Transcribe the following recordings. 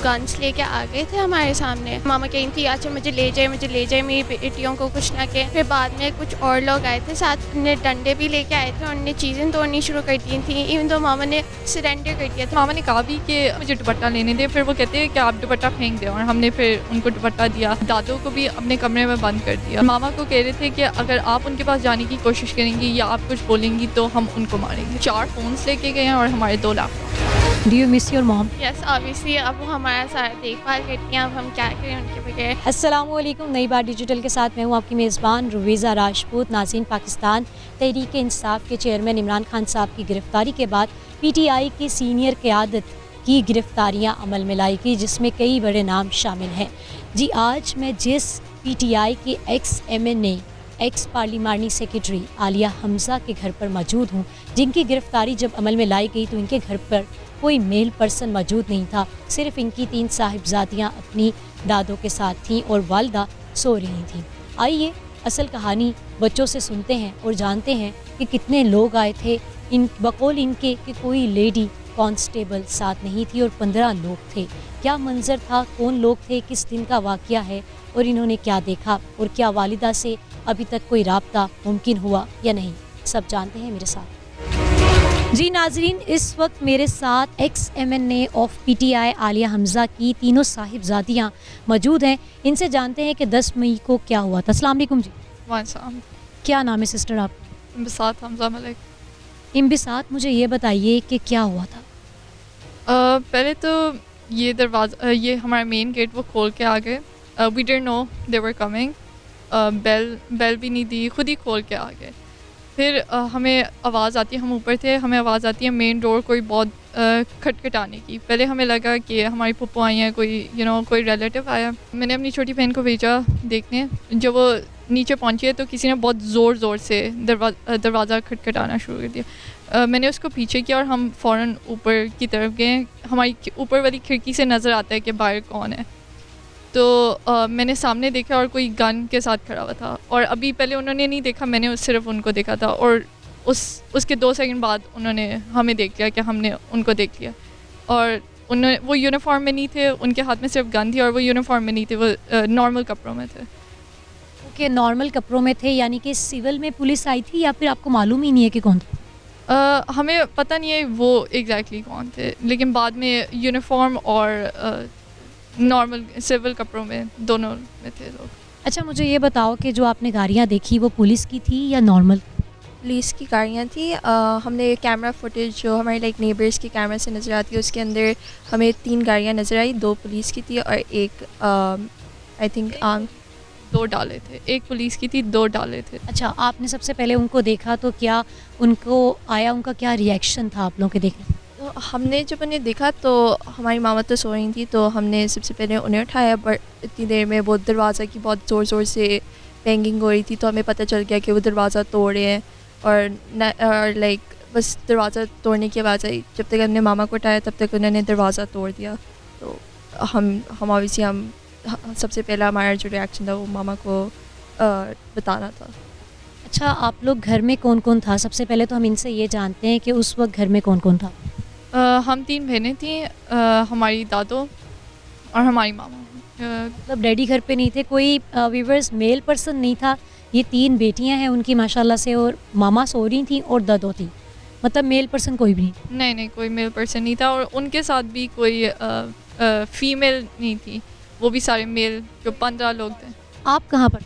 Guns लेके आ गए थे हमारे सामने। मामा कही थी अच्छा मुझे ले जाए मेरी बेटियों को कुछ ना कहे। फिर बाद में कुछ और लोग आए थे साथ, उन्हें डंडे भी लेके आए थे और उन्हें चीज़ें तोड़नी शुरू कर दी थी। इवन तो मामा ने सरेंडर कर दिया था। मामा ने कहा भी कि मुझे दुपट्टा लेने दे, फिर वो कहते हैं कि आप दुपट्टा फेंक दें, और हमने फिर उनको दुपट्टा दिया। दादू को भी अपने कमरे में बंद कर दिया। मामा को कह रहे थे कि अगर आप उनके पास जाने की कोशिश करेंगी या आप कुछ बोलेंगी तो हम उनको मारेंगे। 4 फ़ोन्स लेके गए हैं और हमारे 2 laptop. Do you miss your mom? Yes obviously, अब वो हमारा सारा देखभाल करती हैं, अब हम क्या करें उनके बगैर। अस्सलामुअलैकुम, नई बात डिजिटल के साथ मैं हूँ आपकी मेज़बान रुवीज़ा राजपूत। नाज़रीन, पाकिस्तान तहरीक इंसाफ के चेयरमैन इमरान खान साहब की गिरफ्तारी के बाद PTI की सीनियर क़यादत की गिरफ्तारियाँ अमल में लाई गई, जिसमें कई बड़े नाम शामिल हैं। जी, आज मैं जिस PTI के एक्स MNA एक्स पार्लिमानी सेक्रेटरी आलिया हमज़ा के घर पर मौजूद हूँ, जिनकी गिरफ्तारी जब अमल में लाई गई तो इनके घर पर कोई मेल पर्सन मौजूद नहीं था। सिर्फ इनकी 3 साहिबजादियाँ अपनी दादों के साथ थीं और वालदा सो रही थीं। आइए असल कहानी बच्चों से सुनते हैं और जानते हैं कि कितने लोग आए थे। इन बकौल इनके कि कोई लेडी कांस्टेबल साथ नहीं थी और 15 लोग थे। क्या मंजर था, कौन लोग थे, किस दिन का वाक़या है और इन्होंने क्या देखा, और क्या वालिदा से अभी तक कोई राब्ता मुमकिन हुआ या नहीं, सब जानते हैं मेरे साथ। जी नाजरीन, इस वक्त मेरे साथ x MNA of PTI Alia Hamza की तीनों साहिबजादियाँ मौजूद हैं। इनसे जानते हैं कि 10 मई को क्या हुआ था। अस्सलाम वालेकुम जी। वालेकुम। क्या नाम है सिस्टर आप? बिसात हमज़ा मलिक। इम्बिसात, मुझे ये बताइए कि क्या हुआ था। पहले तो ये दरवाज़ा, ये हमारा मेन गेट वो खोल के आ गए। We didn't know they were coming. Bell भी नहीं दी, खुद ही खोल के आ गए। फिर हमें आवाज़ आती है, हम ऊपर थे, हमें आवाज़ आती है मेन डोर कोई बहुत खटखटाने की। पहले हमें लगा कि हमारी पप्पू आई हैं, कोई कोई रिलेटिव आया। मैंने अपनी छोटी बहन को भेजा देखने। जब वो नीचे पहुंची है तो किसी ने बहुत ज़ोर से दरवाज़ा खटखटाना शुरू कर दिया। मैंने उसको पीछे किया और हम फ़ौरन ऊपर की तरफ गए। हमारी ऊपर वाली खिड़की से नज़र आता है कि बाहर कौन है। तो मैंने सामने देखा और कोई गन के साथ खड़ा हुआ था, और अभी पहले उन्होंने नहीं देखा, मैंने सिर्फ उनको देखा था, और उसके 2 सेकंड बाद उन्होंने हमें देख लिया कि हमने उनको देख लिया। और उन्होंने, वो यूनिफॉर्म में नहीं थे, उनके हाथ में सिर्फ गन थी, और वो यूनिफॉर्म में नहीं थे, वो नॉर्मल कपड़ों में थे। ओके, नॉर्मल कपड़ों में थे, यानी कि सिविल में पुलिस आई थी या फिर आपको मालूम ही नहीं है कि कौन था? हमें पता नहीं है वो एग्जैक्टली कौन थे, लेकिन बाद में यूनिफॉर्म और नॉर्मल सिविल कपड़ों में दोनों में थे लोग। अच्छा, मुझे ये बताओ कि जो आपने गाड़ियाँ देखी वो पुलिस की थी या नॉर्मल? पुलिस की गाड़ियाँ थी। हमने कैमरा फुटेज जो हमारे नेबर्स के कैमरा से नज़र आती है, उसके अंदर हमें 3 गाड़ियाँ नज़र आई। 2 पुलिस की थी और एक आई थिंक 2 डाले थे। एक पुलिस की थी, 2 डाले थे। अच्छा, आपने सबसे पहले उनको देखा तो क्या उनको आया, उनका क्या रिएक्शन था आप लोगों के देखने? तो हमने जब उन्हें देखा तो हमारी मामा तो सो रही थी, तो हमने सबसे पहले उन्हें उठाया, बट इतनी देर में वो दरवाज़ा की बहुत ज़ोर से बैंगिंग हो रही थी, तो हमें पता चल गया कि वो दरवाज़ा तोड़ रहे हैं। और बस दरवाज़ा तोड़ने की आवाज़ आई। जब तक हमने मामा को उठाया तब तक उन्होंने दरवाज़ा तोड़ दिया। तो हम ऑब्वियसली सबसे पहला हमारा जो रिएक्शन था वो मामा को बताना था। अच्छा, आप लोग घर में कौन कौन था? सबसे पहले तो हम इनसे ये जानते हैं कि उस वक्त घर में कौन कौन था। हम 3 बहनें थीं, हमारी दादो और हमारी मामा। मतलब डैडी घर पे नहीं थे, कोई वीवर्स मेल पर्सन नहीं था। ये 3 बेटियां हैं उनकी माशाल्लाह से, और मामा सो रही थी और दादो थी, मतलब मेल पर्सन कोई भी नहीं? नहीं, कोई मेल पर्सन नहीं था, और उनके साथ भी कोई फीमेल नहीं थी, वो भी सारे मेल, जो 15 लोग थे। आप कहाँ पर?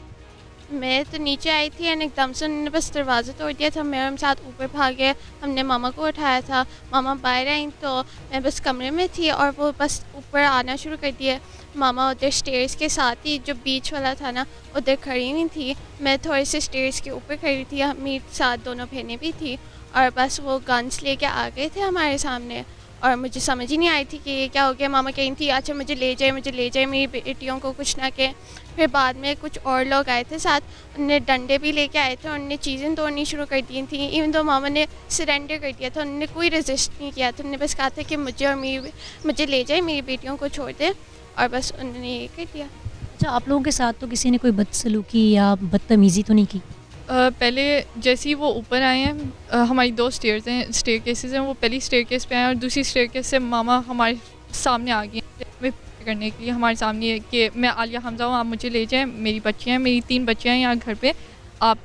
मैं तो नीचे आई थी और एकदम से उन्होंने बस दरवाज़ा तोड़ दिया था। मेरे साथ ऊपर भागे, हमने मामा को उठाया था। मामा बाहर आई तो मैं बस कमरे में थी और वो बस ऊपर आना शुरू कर दिया। मामा उधर स्टेयर्स के साथ ही जो बीच वाला था ना, उधर खड़ी हुई थी। मैं थोड़े से स्टेयर्स के ऊपर खड़ी थी, मेरे साथ 2 बहनें भी थी, और बस वो गन्स लेके आ गए थे हमारे सामने, और मुझे समझ ही नहीं आई थी कि ये क्या हो गया। मामा कही थी अच्छा मुझे ले जाए मेरी बेटियों को कुछ ना कहे। फिर बाद में कुछ और लोग आए थे साथ, उन्हें डंडे भी लेके आए थे और उन्हें चीज़ें तोड़नी शुरू कर दी थी। इवन तो मामा ने सरेंडर कर दिया था, उन्होंने कोई रेजिस्ट नहीं किया था। उन्होंने बस कहा था कि मुझे ले जाए, मेरी बेटियों को छोड़ दे, और बस उन्होंने ये कर दिया। अच्छा, आप लोगों के साथ तो किसी ने कोई बदसलूकी या बदतमीज़ी तो नहीं की? पहले जैसे ही वो ऊपर आए हैं, हमारी 2 स्टेयर केसेस हैं, वो पहली स्टेयर केस पे आए और दूसरी स्टेयर केस से मामा हमारे सामने आ गई। हमें एक्ट करने के लिए हमारे सामने कि मैं आलिया हमज़ा हूँ, आप मुझे ले जाएं, मेरी बच्चियाँ हैं, मेरी 3 बच्चियाँ हैं यहाँ घर पे, आप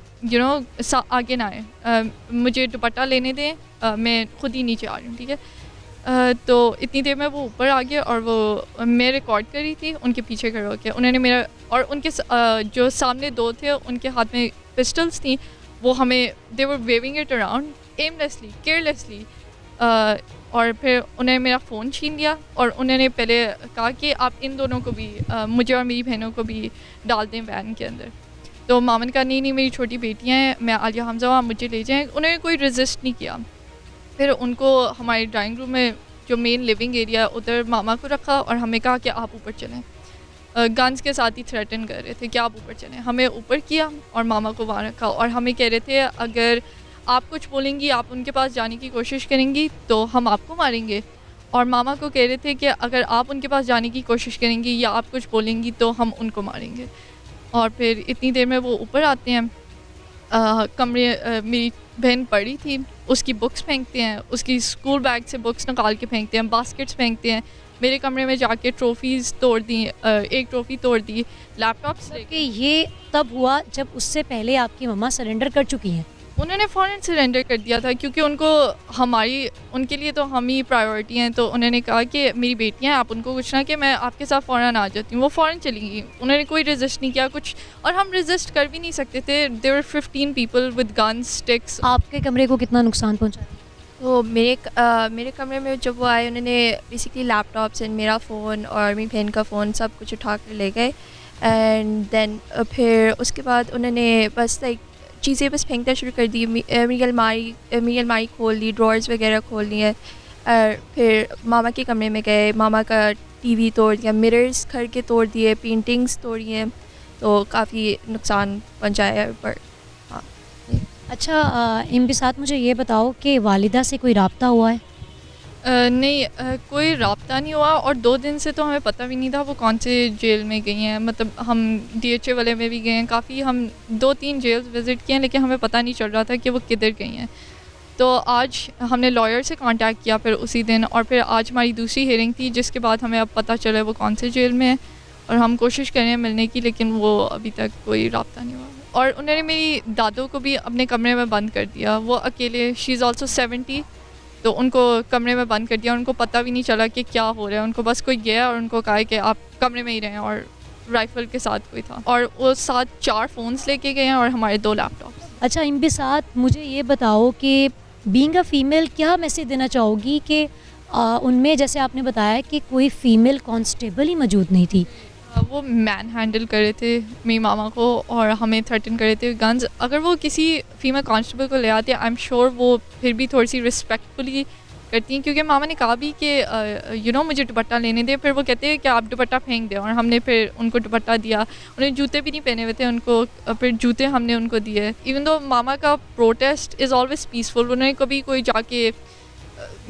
आगे ना आए, मुझे दुपट्टा लेने दें, मैं खुद ही नीचे आ रही हूँ, ठीक है। तो इतनी देर में वो ऊपर आ गए और वो मैं रिकॉर्ड कर रही थी उनके पीछे खड़े होकर, उन्होंने मेरा और उनके जो सामने 2 थे उनके हाथ में पिस्टल्स थी, वो हमें they were waving it around aimlessly carelessly, और फिर उन्होंने मेरा फ़ोन छीन लिया और उन्होंने पहले कहा कि आप इन दोनों को भी मुझे और मेरी बहनों को भी डाल दें वैन के अंदर। तो मामा ने कहा नहीं मेरी छोटी बेटियाँ हैं, मैं आलिया हमज़ा हूँ, आप मुझे ले जाएँ। उन्होंने कोई रेजिस्ट नहीं किया। फिर उनको हमारे ड्राइंग रूम में जो मेन लिविंग एरिया उधर मामा को रखा और हमें कहा कि आप ऊपर चलें, गन्स के साथ ही थ्रेटन कर रहे थे कि आप ऊपर चलें। हमें ऊपर किया और मामा को वहाँ रखा और हमें कह रहे थे अगर आप कुछ बोलेंगी, आप उनके पास जाने की कोशिश करेंगी तो हम आपको मारेंगे, और मामा को कह रहे थे कि अगर आप उनके पास जाने की कोशिश करेंगी या आप कुछ बोलेंगी तो हम उनको मारेंगे। और फिर इतनी देर में वो ऊपर आते हैं, मेरी बहन पढ़ी थी, उसकी बुक्स फेंकते हैं, उसकी स्कूल बैग से बुक्स निकाल के फेंकते हैं, बास्केट्स फेंकते हैं, मेरे कमरे में जाके ट्रॉफ़ीज़ तोड़ दी, एक ट्रॉफ़ी तोड़ दी, लैपटॉप्स कि ये तब हुआ जब उससे पहले आपकी मम्मा सरेंडर कर चुकी हैं। उन्होंने फ़ौरन सरेंडर कर दिया था क्योंकि उनके लिए तो हम ही प्रायोरिटी हैं। तो उन्होंने कहा कि मेरी बेटियां हैं, आप उनको कुछ ना कि मैं आपके साथ फ़ौरन आ जाती हूँ। वो फ़ौरन चली गई, उन्होंने कोई रेजिस्ट नहीं किया कुछ, और हम रेजिस्ट कर भी नहीं सकते थे। There were 15 people with guns, sticks. आपके कमरे को कितना नुकसान पहुंचा? तो मेरे कमरे में जब वो आए उन्होंने बेसिकली लैपटॉप्स एंड मेरा फ़ोन और मेरी बहन का फ़ोन सब कुछ उठा कर ले गए। एंड देन फिर उसके बाद उन्होंने बस लाइक चीज़ें बस फेंकना शुरू कर दी। मेरी अलमारी खोल दी, ड्रॉर्स वगैरह खोल लिए। फिर मामा के कमरे में गए, मामा का टीवी तोड़ दिया, मिरर्स घर के तोड़ दिए, पेंटिंग्स तोड़ी हैं, तो काफ़ी नुकसान पहुँचाया है। पर हाँ। अच्छा इम्बिसात, मुझे ये बताओ कि वालिदा से कोई राब्ता हुआ है? नहीं, कोई राब्ता नहीं हुआ, और 2 दिन से तो हमें पता भी नहीं था वो कौन से जेल में गई हैं। मतलब हम DHA वाले में भी गए हैं, काफ़ी हम 2-3 जेल्स विज़िट किए हैं, लेकिन हमें पता नहीं चल रहा था कि वो किधर गई हैं। तो आज हमने लॉयर से कांटेक्ट किया फिर उसी दिन, और फिर आज हमारी दूसरी हियरिंग थी जिसके बाद हमें अब पता चला वो कौन से जेल में है, और हम कोशिश कर रहे हैं मिलने की, लेकिन वो अभी तक कोई राब्ता नहीं हुआ। और उन्होंने मेरी दादों को भी अपने कमरे में बंद कर दिया, वो अकेले, शी इज़ ऑल्सो 70, तो उनको कमरे में बंद कर दिया। उनको पता भी नहीं चला कि क्या हो रहा है, उनको बस कोई गया और उनको कहा कि आप कमरे में ही रहें, और राइफ़ल के साथ कोई था, और वो साथ 4 फ़ोन्स लेके गए हैं और हमारे 2 लैपटॉप्स। अच्छा इम्बिसात, मुझे ये बताओ कि बीइंग अ फ़ीमेल क्या मैसेज देना चाहोगी कि उनमें जैसे आपने बताया कि कोई फ़ीमेल कांस्टेबल ही मौजूद नहीं थी, वो मैन हैंडल कर रहे थे मेरी मामा को और हमें थ्रेटन कर रहे थे गन्स। अगर वो किसी फीमेल कांस्टेबल को ले आते, आई एम श्योर वो फिर भी थोड़ी सी रिस्पेक्टफुली करती हैं, क्योंकि मामा ने कहा भी कि मुझे दुपट्टा लेने दे। फिर वो कहते हैं कि आप दुपट्टा फेंक दें, और हमने फिर उनको दुपट्टा दिया। उन्हें जूते भी नहीं पहने हुए थे, उनको फिर जूते हमने उनको दिए। इवन दो मामा का प्रोटेस्ट इज़ ऑलवेज पीसफुल, उन्होंने कभी कोई जाके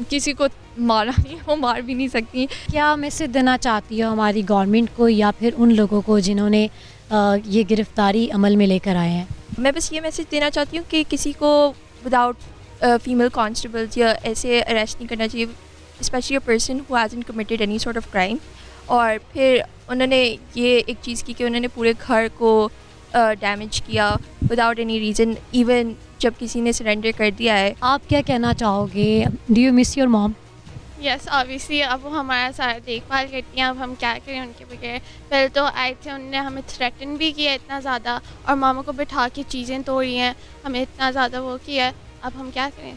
किसी को मारा नहीं, वो मार भी नहीं सकती। क्या मैसेज देना चाहती हो हमारी गवर्नमेंट को या फिर उन लोगों को जिन्होंने ये गिरफ्तारी अमल में लेकर आए हैं? मैं बस ये मैसेज देना चाहती हूँ कि किसी को विदाउट फीमेल कांस्टेबल्स या ऐसे अरेस्ट नहीं करना चाहिए, specially a person who hasn't committed any sort of crime. और फिर उन्होंने ये एक चीज़ की कि उन्होंने पूरे घर को डैमेज किया विदाउट एनी रीज़न, इवन जब किसी ने सरेंडर कर दिया है। आप क्या कहना चाहोगे? Do you miss your mom? Yes obviously, अब वो हमारा सारा देखभाल करती हैं, अब हम क्या करें उनके बगैर। पहले तो आए थे, उन्होंने हमें थ्रेटन भी किया इतना ज़्यादा, और मामा को बिठा के चीज़ें तोड़ी हैं, हमें इतना ज़्यादा वो किया है, अब हम क्या करें।